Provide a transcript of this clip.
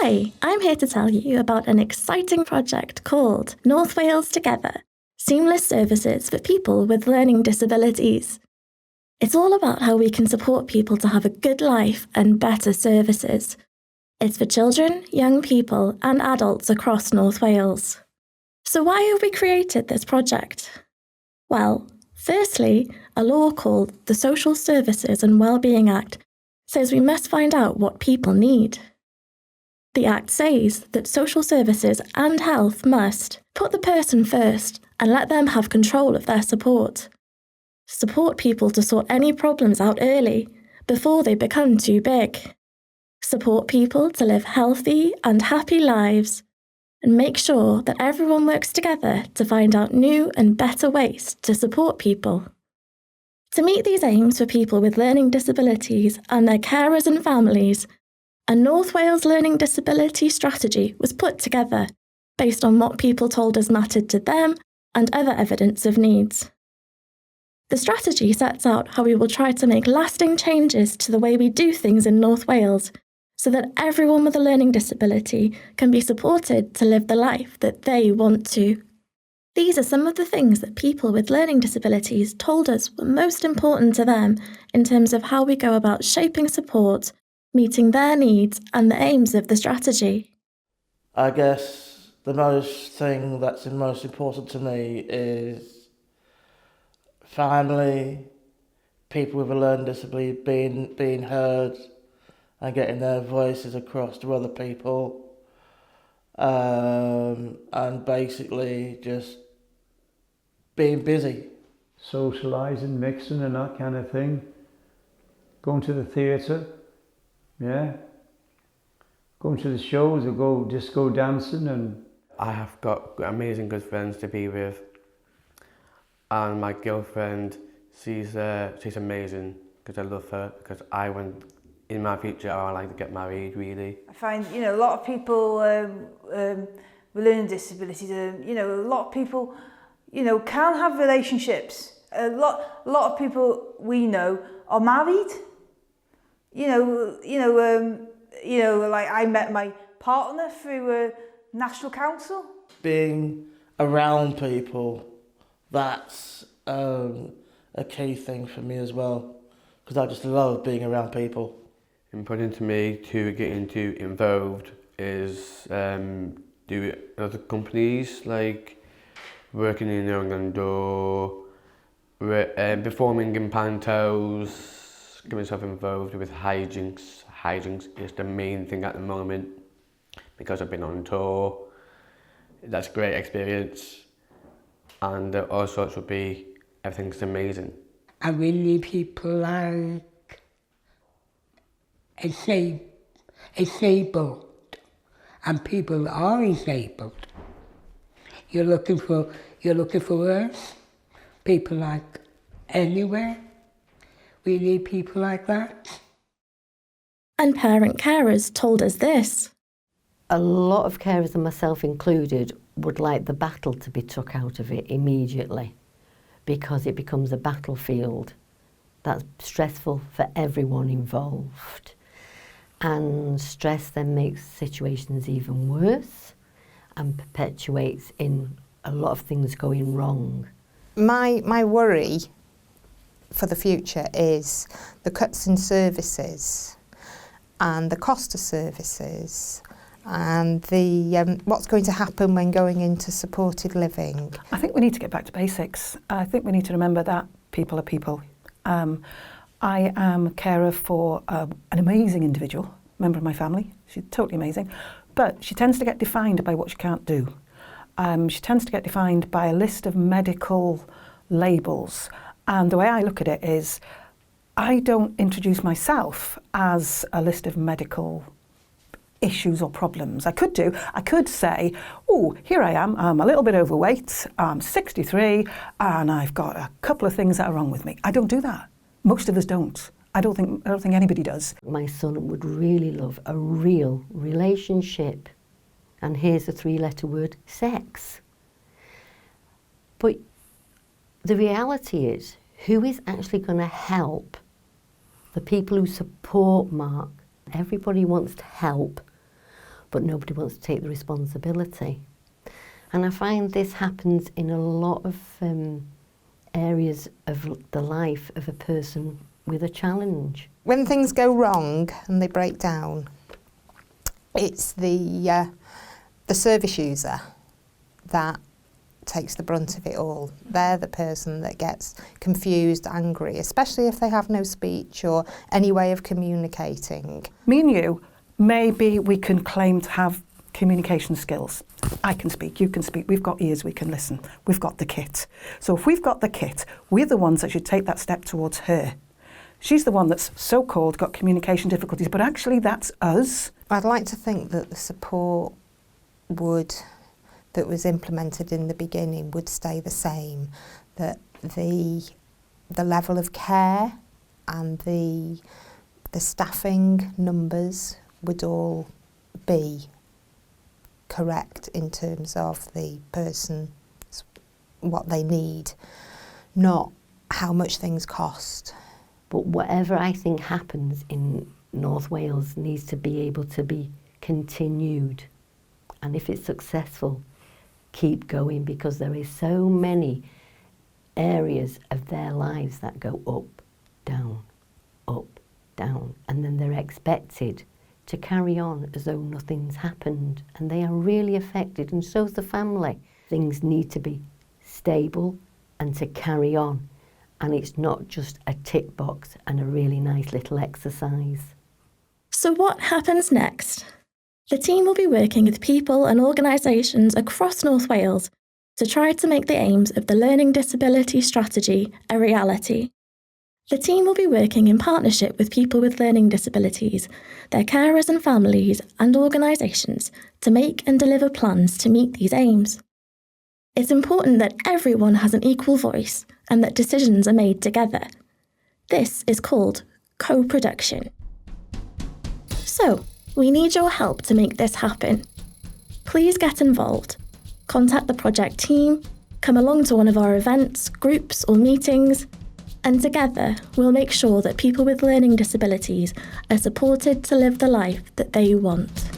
Hi, I'm here to tell you about an exciting project called North Wales Together, Seamless Services for People with Learning Disabilities. It's all about how we can support people to have a good life and better services. It's for children, young people and adults across North Wales. So why have we created this project? Well, firstly, a law called the Social Services and Wellbeing Act says we must find out what people need. The Act says that social services and health must put the person first and let them have control of their support. Support people to sort any problems out early, before they become too big. Support people to live healthy and happy lives, and make sure that everyone works together to find out new and better ways to support people. To meet these aims for people with learning disabilities and their carers and families, a North Wales Learning Disability Strategy was put together based on what people told us mattered to them and other evidence of needs. The strategy sets out how we will try to make lasting changes to the way we do things in North Wales so that everyone with a learning disability can be supported to live the life that they want to. These are some of the things that people with learning disabilities told us were most important to them in terms of how we go about shaping support, meeting their needs and the aims of the strategy. I guess the thing that's most important to me is family, people with a learning disability being heard and getting their voices across to other people, and basically just being busy. Socialising, mixing and that kind of thing. Going to the theatre, yeah. Going to the shows or go disco dancing. And I have got amazing good friends to be with, and my girlfriend, she's amazing because I love her, because in my future I would like to get married really. I find, a lot of people with learning disabilities, a lot of people, can have relationships. A lot of people we know are married. Like I met my partner through National Council. Being around people, that's a key thing for me as well, because I just love being around people. Important to me to get involved is do other companies, like working in England or performing in pantos, getting myself involved with hijinks. Hijinks is the main thing at the moment because I've been on tour. That's a great experience, and all sorts would be, everything's amazing. I really need people like disabled and people that are disabled. You're looking for us, people like anywhere. We need people like that. And parent carers told us this. A lot of carers, and myself included, would like the battle to be took out of it immediately, because it becomes a battlefield that's stressful for everyone involved. And stress then makes situations even worse and perpetuates in a lot of things going wrong. My worry for the future is the cuts in services and the cost of services and the what's going to happen when going into supported living. I think we need to get back to basics. I think we need to remember that people are people. I am a carer for an amazing individual, member of my family. She's totally amazing, but she tends to get defined by what she can't do. She tends to get defined by a list of medical labels, and the way I look at it is I don't introduce myself as a list of medical issues or problems. I could say, oh, here I am, I'm a little bit overweight, I'm 63, and I've got a couple of things that are wrong with me. I don't do that. Most of us don't. I don't think anybody does. My son would really love a real relationship. And here's the 3-letter word, sex. But the reality is, who is actually going to help the people who support Mark? Everybody wants to help, but nobody wants to take the responsibility. And I find this happens in a lot of areas of the life of a person with a challenge. When things go wrong and they break down, it's the service user that takes the brunt of it all. They're the person that gets confused, angry, especially if they have no speech or any way of communicating. Me and you, maybe we can claim to have communication skills. I can speak, you can speak, we've got ears, we can listen, we've got the kit. So if we've got the kit, we're the ones that should take that step towards her. She's the one that's so-called got communication difficulties, but actually that's us. I'd like to think that the support that was implemented in the beginning would stay the same, that the level of care and the staffing numbers would all be correct in terms of the person, what they need, not how much things cost. But whatever I think happens in North Wales needs to be able to be continued. And if it's successful, keep going, because there is so many areas of their lives that go up, down, and then they're expected to carry on as though nothing's happened, and they are really affected, and so's the family. Things need to be stable and to carry on, and it's not just a tick box and a really nice little exercise. So what happens next? The team will be working with people and organisations across North Wales to try to make the aims of the Learning Disability Strategy a reality. The team will be working in partnership with people with learning disabilities, their carers and families, and organisations to make and deliver plans to meet these aims. It's important that everyone has an equal voice and that decisions are made together. This is called co-production. So, we need your help to make this happen. Please get involved. Contact the project team, come along to one of our events, groups, or meetings, and together we'll make sure that people with learning disabilities are supported to live the life that they want.